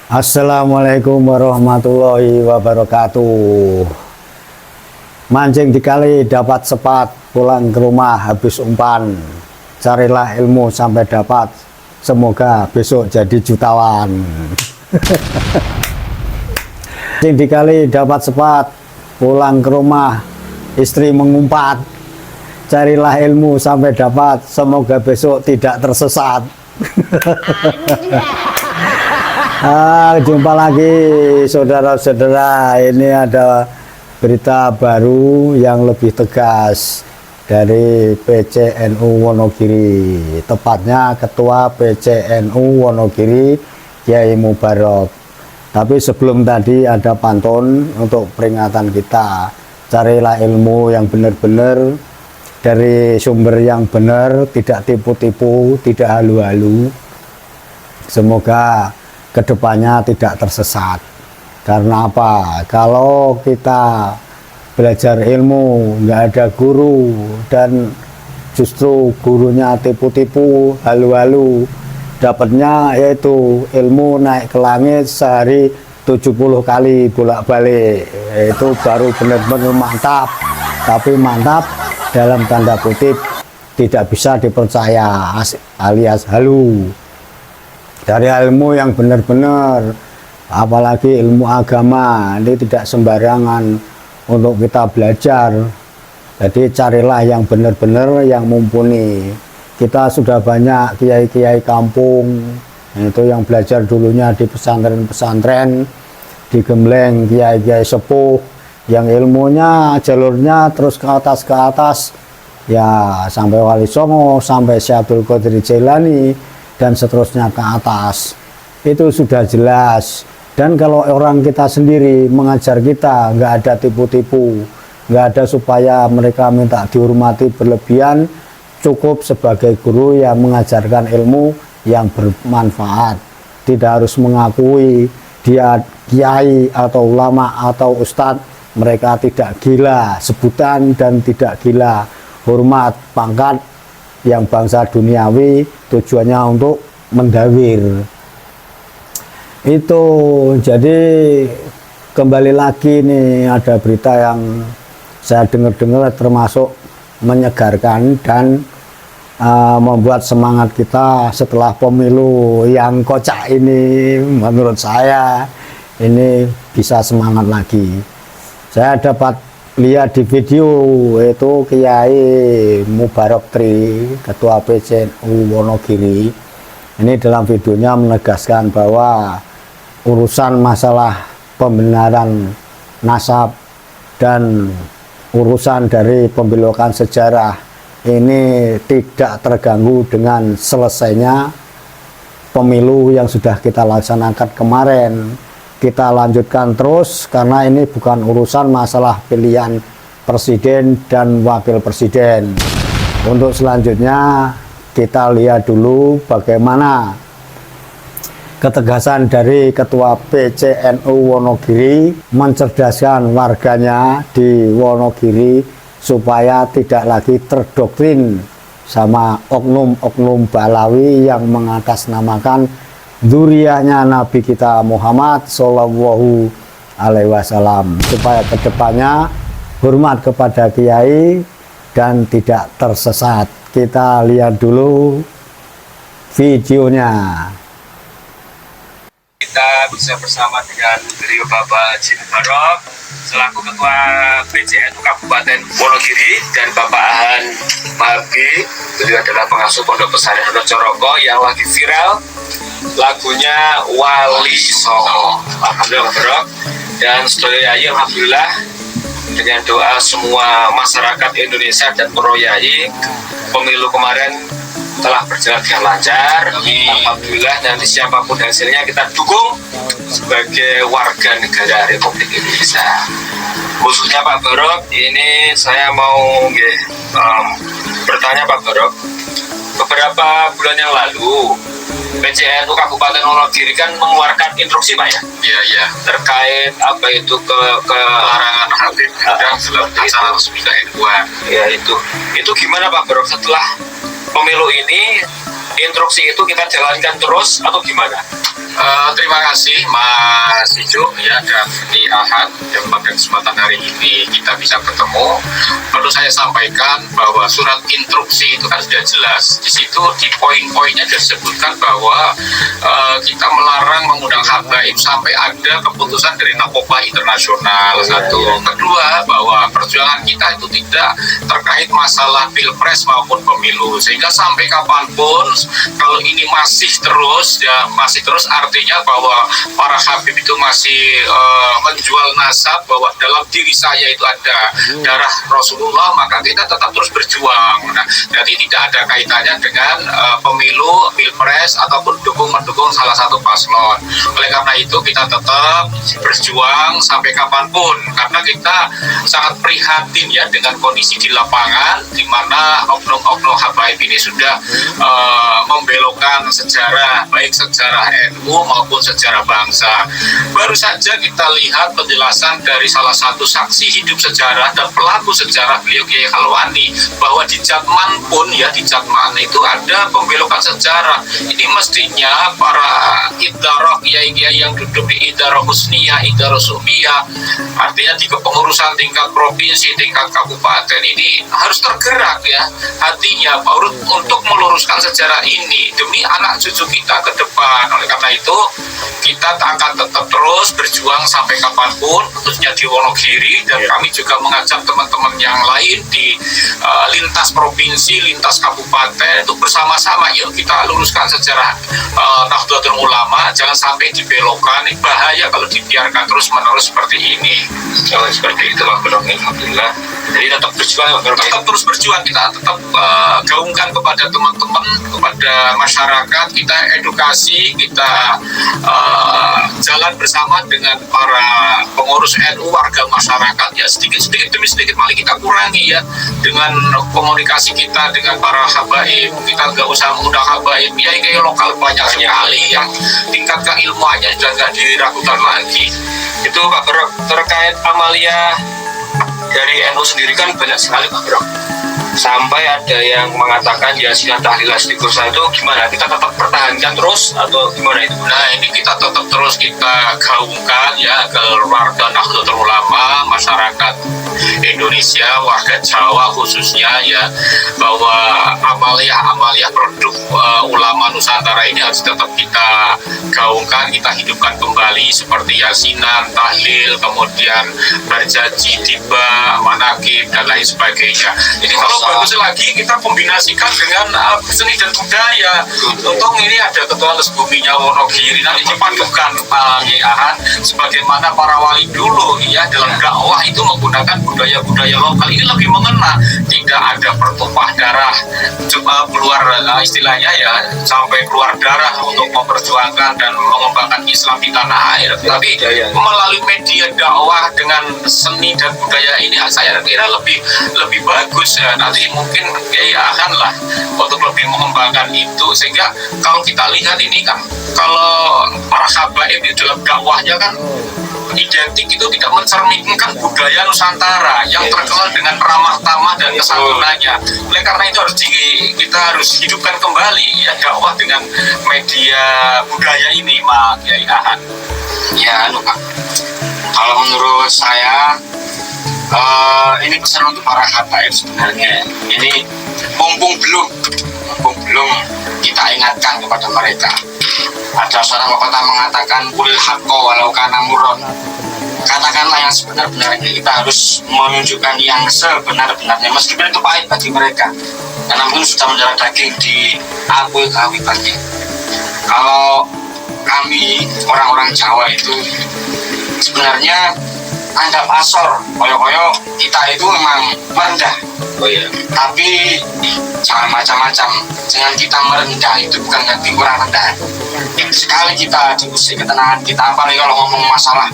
Assalamualaikum warahmatullahi wabarakatuh. Mancing di kali dapat sepat, pulang ke rumah habis umpan. Carilah ilmu sampai dapat, semoga besok jadi jutawan. Mancing di kali dapat sepat, pulang ke rumah istri mengumpat. Carilah ilmu sampai dapat, semoga besok tidak tersesat. Jumpa lagi saudara-saudara. Ini ada berita baru yang lebih tegas dari PCNU Wonogiri, tepatnya Ketua PCNU Wonogiri Kiai Mubarok. Tapi sebelum tadi ada pantun untuk peringatan kita. Carilah ilmu yang benar-benar dari sumber yang benar, tidak tipu-tipu, tidak halu-halu. Semoga kedepannya tidak tersesat. Karena apa? Kalau kita belajar ilmu nggak ada guru dan justru gurunya tipu-tipu, halu-halu, dapatnya yaitu ilmu naik ke langit sehari 70 kali bolak-balik. Itu baru benar-benar mantap. Tapi mantap dalam tanda kutip tidak bisa dipercaya alias halu. Dari ilmu yang benar-benar, apalagi ilmu agama, ini tidak sembarangan untuk kita belajar. Jadi carilah yang benar-benar, yang mumpuni. Kita sudah banyak kiai-kiai kampung, itu yang belajar dulunya di pesantren-pesantren, di gembleng kiai-kiai sepuh, yang ilmunya jalurnya terus ke atas, ya sampai Wali Songo, sampai Syekh Abdul Qadir Jailani, dan seterusnya ke atas. Itu sudah jelas. Dan kalau orang kita sendiri mengajar kita, nggak ada tipu-tipu, nggak ada supaya mereka minta dihormati berlebihan, cukup sebagai guru yang mengajarkan ilmu yang bermanfaat. Tidak harus mengakui dia kiai atau ulama atau ustadz, mereka tidak gila sebutan dan tidak gila hormat pangkat yang bangsa duniawi, tujuannya untuk mendawir. Itu jadi kembali lagi nih, ada berita yang saya dengar-dengar termasuk menyegarkan dan membuat semangat kita setelah pemilu yang kocak ini. Menurut saya ini bisa semangat lagi. Saya dapat lihat di video itu Kiai Mubarok Tri, Ketua PCNU Wonogiri. Ini dalam videonya menegaskan bahwa urusan masalah pembenaran nasab dan urusan dari pembelokan sejarah ini tidak terganggu dengan selesainya pemilu yang sudah kita laksanakan kemarin. Kita lanjutkan terus karena ini bukan urusan masalah pilihan presiden dan wakil presiden. Untuk selanjutnya kita lihat dulu bagaimana ketegasan dari Ketua PCNU Wonogiri mencerdaskan warganya di Wonogiri supaya tidak lagi terdoktrin sama oknum-oknum Balawi yang mengatasnamakan dzurriyyahnya Nabi kita Muhammad Shallallahu Alaihi Wasallam, supaya kedepannya hormat kepada kiai dan tidak tersesat. Kita lihat dulu videonya. Kita bisa bersama dengan beliau Bapak Haji Mubarok selaku Ketua PCNU Kabupaten Wonogiri dan Bapak Ahan Mahabi. Beliau adalah pengasuh Pondok Pesantren Coroko yang lagi viral lagunya Wali Songo. Alhamdulillah Mubarok dan saudara Yai, alhamdulillah dengan doa semua masyarakat Indonesia dan pro Yai, pemilu kemarin telah berjalan dengan lancar. Alhamdulillah, nanti siapapun hasilnya kita dukung sebagai warga negara Republik Indonesia. Khususnya Pak Barok, ini saya mau bertanya Pak Barok, beberapa bulan yang lalu PCNU Kabupaten Wonogiri kan mengeluarkan instruksi Pak ya? Iya, iya. Terkait apa itu ke larangan Habib dalam acara resmi KNU. Ya itu. Itu gimana Pak Barok setelah pemilu ini, instruksi itu kita jalankan terus atau gimana? Terima kasih Mas Ijo ya dan di Ahad yang pada kesempatan hari ini kita bisa bertemu. Perlu saya sampaikan bahwa surat instruksi itu kan sudah jelas. Di situ di poin-poinnya disebutkan bahwa kita melarang mengundang habaib sampai ada keputusan dari Narkoba Internasional. Satu, kedua bahwa perjuangan kita itu tidak terkait masalah pilpres maupun pemilu, sehingga sampai kapanpun kalau ini masih terus artinya bahwa para habib itu masih menjual nasab bahwa dalam diri saya itu ada darah Rasulullah, maka kita tetap terus berjuang. Nah, jadi tidak ada kaitannya dengan pemilu, pilpres ataupun mendukung salah satu paslon. Oleh karena itu kita tetap berjuang sampai kapanpun, karena kita sangat prihatin ya dengan kondisi di lapangan di mana oknum-oknum habaib ini sudah membelokkan sejarah, baik sejarah NU maupun sejarah bangsa. Baru saja kita lihat penjelasan dari salah satu saksi hidup sejarah dan pelaku sejarah beliau Kiai Khalwani bahwa di Jatman pun ya, di Jatman itu ada pembelokan sejarah. Ini mestinya para idarah kiai-kiai yang duduk di idarah husniyah, idarah sufiyah, artinya di kepengurusan tingkat provinsi, tingkat kabupaten ini harus tergerak ya hatinya untuk meluruskan sejarah ini demi anak cucu kita ke depan. Oleh karena itu kita akan tetap terus berjuang sampai kapanpun, khususnya di Wonogiri, dan kami juga mengajak teman-teman yang lain di lintas provinsi, lintas kabupaten untuk bersama-sama yuk kita luruskan sejarah Nahdlatul Ulama. Jangan sampai dibelokkan, bahaya kalau dibiarkan terus-menerus seperti ini. Kalau seperti itu alhamdulillah. Jadi tetap berjuang, tetap terus berjuang, kita tetap gaungkan kepada teman-teman, kepada masyarakat, kita edukasi, kita jalan bersama dengan para pengurus NU, warga masyarakat ya, sedikit-sedikit demi sedikit mari kita kurangi ya dengan komunikasi kita dengan para habaib. Kita nggak usah mengundang habaib ya, kayak lokal banyak sekali yang tingkat keilmuannya sudah nggak diragukan lagi. Itu Pak Bro, terkait amalia dari NU sendiri kan banyak sekali Pak Bro, sampai ada yang mengatakan Yasinan Tahlil Istighosah itu gimana? Kita tetap pertahankan terus atau gimana itu? Nah, ini kita tetap terus kita gaungkan ya ke warga Nahdlatul Ulama, masyarakat Indonesia, warga Jawa khususnya ya, bahwa amalia produk ulama Nusantara ini harus tetap kita gaungkan, kita hidupkan kembali seperti Yasinan, Tahlil, kemudian berjanji, tiba, manakib dan lain sebagainya. Ini kalau bagus lagi kita kombinasikan dengan seni dan budaya. Untung ini ada ketua les buminya Wonogiri, nanti dipadukan Kiai Ahad sebagaimana para wali dulu ya dalam dakwah itu menggunakan budaya-budaya lokal. Ini lebih mengena, tidak ada pertumpah darah cuma keluar istilahnya ya sampai keluar darah untuk memperjuangkan dan mengembangkan Islam di tanah air. Tapi melalui media dakwah dengan seni dan budaya ini saya kira lebih bagus ya. Nanti mungkin ya akan lah untuk lebih mengembangkan itu, sehingga kalau kita lihat ini kan kalau para habaib di dalam dakwahnya kan identik itu tidak mencerminkan budaya Nusantara yang terkenal dengan ramah tamah dan kesantunannya. Oleh karena itu kita harus hidupkan kembali ya dakwah dengan media budaya ini Pak Kiai Ahad. Ya, Pak. Kalau menurut saya ini pesan untuk para habaib sebenarnya. Ini mumpung belum kita ingatkan kepada mereka. Ada seorang pepatah mengatakan kulil haqqo walau kana murron. Katakanlah yang sebenar-benarnya. Kita harus menunjukkan yang sebenar-benarnya meskipun itu pahit bagi mereka, karena mungkin sudah mendarah daging di akui kehabibannya. Kalau kami orang-orang Jawa itu sebenarnya anggap asor, koyo-koyo kita itu memang merendah. Oh iya. Tapi jangan macam-macam. Dengan kita merendah itu bukan berarti kurang rendah. Sekali kita diusir ketenangan kita, apalagi kalau ngomong masalah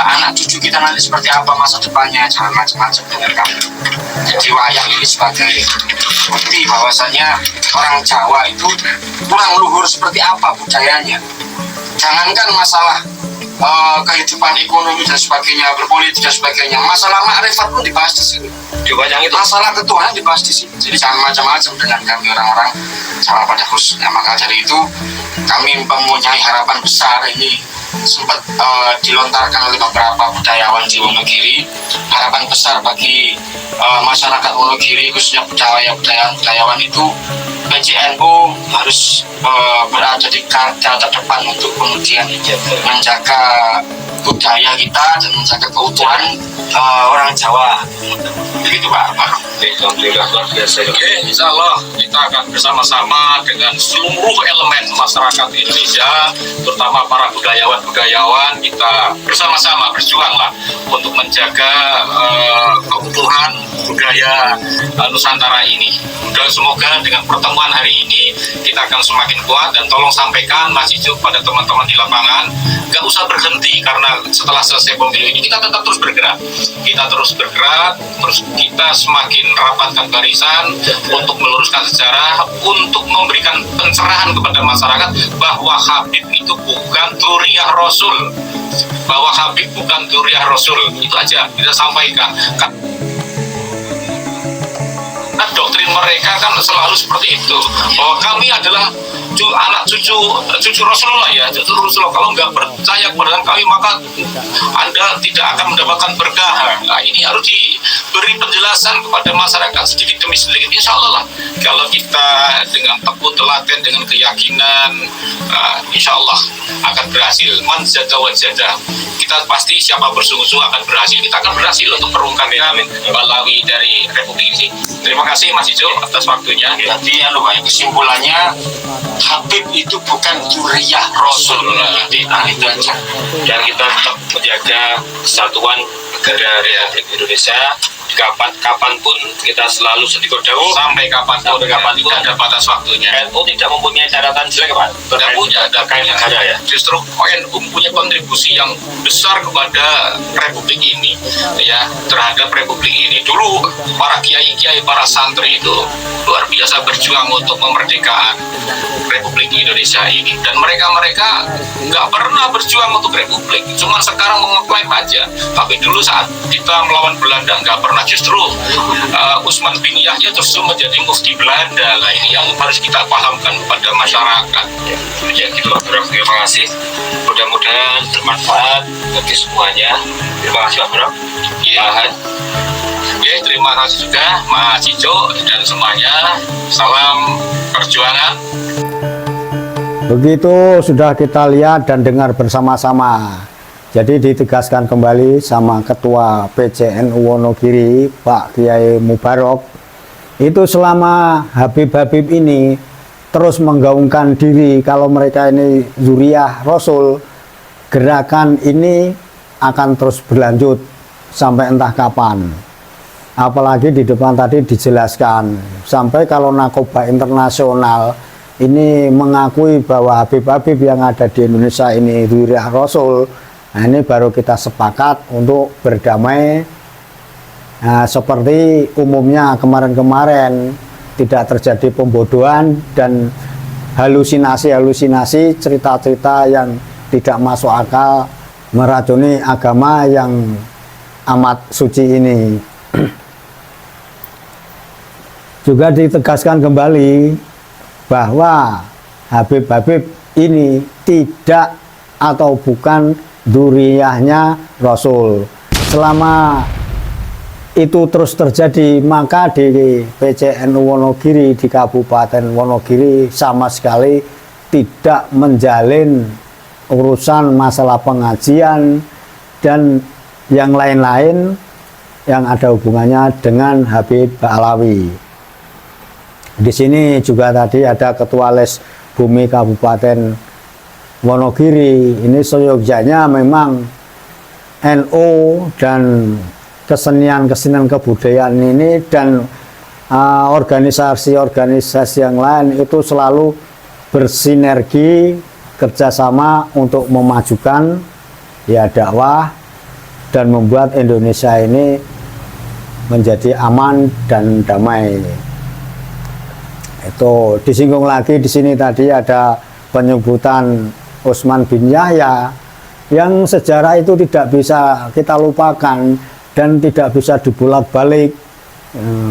anak cucu kita nanti seperti apa masa depannya, jangan macam-macam dengan kami. Jadi wayang ini sebagai bukti bahwasanya orang Jawa itu kurang luhur seperti apa budayanya. Jangankan masalah kehidupan ekonomi dan sebagainya, berpolitik dan sebagainya. Masalah makrifat pun dibahas di sini. Yang itu Masalah ketuhanan dibahas di sini. Jadi jangan macam-macam dengan kami orang-orang sama pada khususnya. Maka dari itu kami mempunyai harapan besar. Ini sempat dilontarkan oleh beberapa budayawan di Wonogiri, harapan besar bagi masyarakat Wonogiri, khususnya budayawan itu PCNU harus berada di garda terdepan untuk kemudian menjaga budaya kita dan menjaga keutuhan orang Jawa. Begitu Pak. Alhamdulillah luar biasa. Oke, insya Allah kita akan bersama-sama dengan seluruh elemen masyarakat Indonesia, terutama para budayawan kita bersama-sama berjuanglah untuk menjaga keutuhan budaya Nusantara ini. Dan semoga dengan pertemuan hari ini kita akan semakin kuat, dan tolong sampaikan Mas Ijo pada teman-teman di lapangan, nggak usah berhenti, karena setelah selesai pemilu ini kita tetap terus bergerak. Terus kita semakin rapatkan barisan untuk meluruskan sejarah, untuk memberikan pencerahan kepada masyarakat bahwa Habib itu bukan dzurriyyah Rasul, itu aja kita sampaikan. Nah, doktrin mereka kan selalu seperti itu, bahwa kami adalah anak cucu Rasulullah, ya, cucu Rasulullah. Kalau nggak percaya kepada kami, maka Anda tidak akan mendapatkan berkah. Nah, ini harus diberi penjelasan kepada masyarakat sedikit demi sedikit. Insya Allah lah, kalau kita dengan tekun telaten, dengan keyakinan, insya Allah akan berhasil. Man zada wa zada. Kita pasti siapa bersungguh-sungguh akan berhasil. Kita akan berhasil untuk merungkan balawi dari Republik ini. Terima kasih Mas Ijo atas waktunya. Jadi kesimpulannya, Habib itu bukan dzurriyyah Rasul. Nah, itu aja. Dan kita tetap menjaga kesatuan negara Republik Indonesia. Kapanpun kita selalu sedikit jauh, sampai kapanpun tidak ada batas waktunya. NU tidak mempunyai catatan jelek, Pak. Tidak punya, ada kain negara, ya. Justru NU punya kontribusi yang besar kepada Republik ini, ya, terhadap Republik ini. Dulu para kiai-kiai, para santri itu luar biasa berjuang untuk kemerdekaan Republik Indonesia ini, dan mereka nggak pernah berjuang untuk Republik, cuman sekarang mengeklaim aja. Tapi dulu saat kita melawan Belanda nggak pernah. Justru Utsman bin Yahya justru menjadi mufti Belanda. Nah, ini yang harus kita pahamkan kepada masyarakat. Ya, gitu, Bro. Terima kasih. Mudah-mudahan bermanfaat bagi semuanya. Terima kasih, Bro. Oke, terima kasih juga Mas Ijo dan semuanya. Salam perjuangan. Begitu sudah kita lihat dan dengar bersama-sama. Jadi ditegaskan kembali sama Ketua PCNU Wonogiri, Pak Kiai Mubarok, itu selama Habib-Habib ini terus menggaungkan diri kalau mereka ini dzurriyyah Rasul, gerakan ini akan terus berlanjut sampai entah kapan. Apalagi di depan tadi dijelaskan, sampai kalau Narkoba Internasional ini mengakui bahwa Habib-Habib yang ada di Indonesia ini dzurriyyah Rasul. Nah, ini baru kita sepakat untuk berdamai. Nah, seperti umumnya kemarin-kemarin tidak terjadi pembodohan dan halusinasi-halusinasi, cerita-cerita yang tidak masuk akal, meracuni agama yang amat suci ini. Juga ditegaskan kembali bahwa Habib-Habib ini tidak atau bukan dzurriyyahnya Rasul. Selama itu terus terjadi, maka di PCNU Wonogiri, di Kabupaten Wonogiri sama sekali tidak menjalin urusan masalah pengajian dan yang lain-lain yang ada hubungannya dengan Habib Ba'alawi. Di sini juga tadi ada Ketua Les Bumi Kabupaten Wonogiri. Ini seyogyanya memang NU dan kesenian kebudayaan ini dan organisasi-organisasi yang lain itu selalu bersinergi kerjasama untuk memajukan ya dakwah dan membuat Indonesia ini menjadi aman dan damai. Itu disinggung lagi di sini tadi ada penyebutan Utsman bin Yahya yang sejarah itu tidak bisa kita lupakan dan tidak bisa dibolak-balik.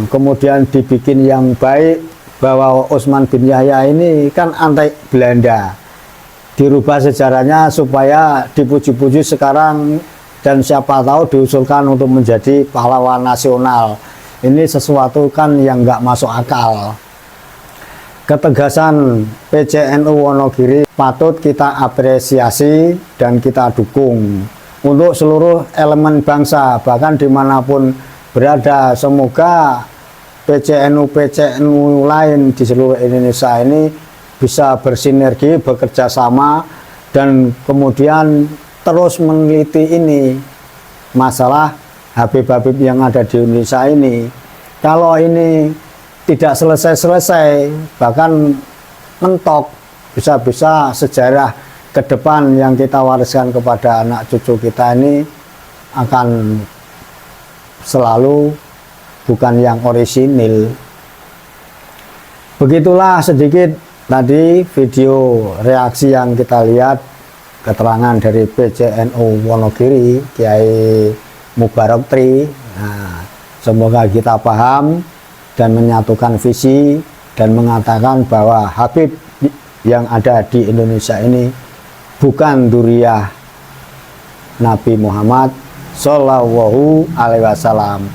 Kemudian dibikin yang baik, bahwa Utsman bin Yahya ini kan anti Belanda, dirubah sejarahnya supaya dipuji-puji sekarang, dan siapa tahu diusulkan untuk menjadi pahlawan nasional. Ini sesuatu kan yang nggak masuk akal. Ketegasan PCNU Wonogiri patut kita apresiasi dan kita dukung untuk seluruh elemen bangsa, bahkan dimanapun berada. Semoga PCNU lain di seluruh Indonesia ini bisa bersinergi, bekerja sama, dan kemudian terus meneliti ini masalah Habib-habib yang ada di Indonesia ini. Kalau ini tidak selesai-selesai, bahkan mentok, bisa-bisa sejarah ke depan yang kita wariskan kepada anak cucu kita ini akan selalu bukan yang orisinil. Begitulah sedikit tadi video reaksi yang kita lihat, keterangan dari PCNU Wonogiri Kiai Mubarak Tri. Nah, semoga kita paham dan menyatukan visi dan mengatakan bahwa Habib yang ada di Indonesia ini bukan dzurriyyah Nabi Muhammad Shallallahu Alaihi Wasallam.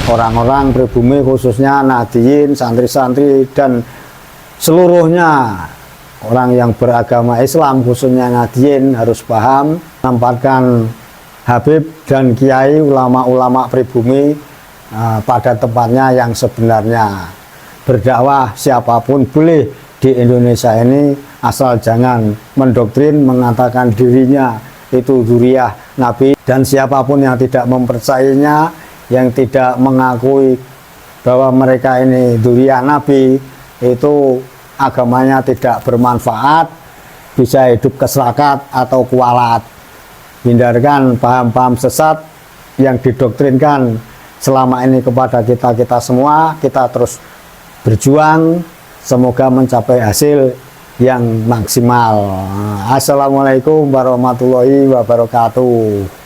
Orang-orang pribumi, khususnya Nahdliyin, santri-santri, dan seluruhnya orang yang beragama Islam, khususnya Nahdliyin, harus paham, menempatkan Habib dan kiai, ulama-ulama pribumi pada tempatnya yang sebenarnya. Berdakwah siapapun boleh di Indonesia ini, asal jangan mendoktrin mengatakan dirinya itu dzurriyyah Nabi, dan siapapun yang tidak mempercayainya, yang tidak mengakui bahwa mereka ini dzurriyyah Nabi, itu agamanya tidak bermanfaat, bisa hidup keselakat atau kualat. Hindarkan paham-paham sesat yang didoktrinkan selama ini kepada kita semua. Kita terus berjuang, semoga mencapai hasil yang maksimal. Assalamualaikum warahmatullahi wabarakatuh.